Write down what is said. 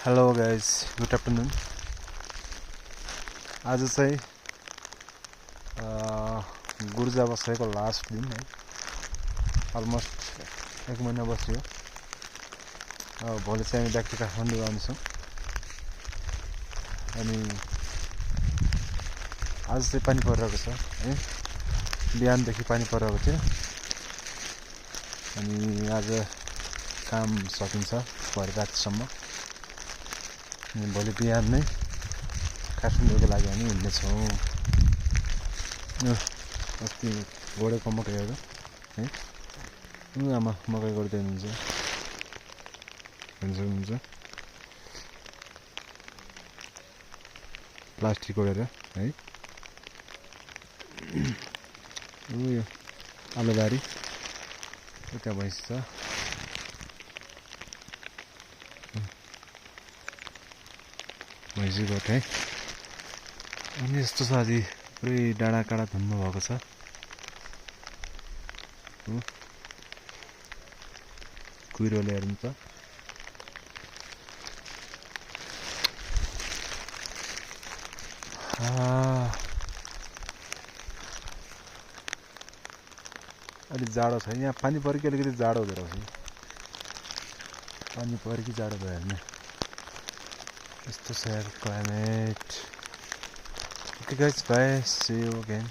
Hello guys, good afternoon. आज चाहिँ गुर्जा बसेको लास्ट दिन है। अलमोस्ट 1 महिना बस्यो। भोलि चाहिँ हामी ब्याक टु काठमाडौँ आउँछौँ। अनि आज चाहिँ पानी परिरहेको छ है। बिहानदेखि पानी परिरहेको थियो। अनि आज काम सकिन्छ भरे रातसम्म। अनि भोलि बिहान नै काठमाडौँको लागि हामी हिँड्नेछौँ। अस्ति गोडेको मकैहरू है। आमा मकै गर्दै हुनुहुन्छ प्लास्टिक ओढेर है। यो आलुबारी उता भैँस छ। भैँसी गोठ है। अनि यस्तो छ, आज पुरै डाँडा काँडा धुम्म भएको छ। कुहिरोलेहरू पनि छ। अलिक जाडो छ यहाँ। पानी परेको अलिकति जाडो हुँदो रहेछ। पानी परेको जाडो भयो भने यस्तो छ यार climate. Okay guys, bye, see you again.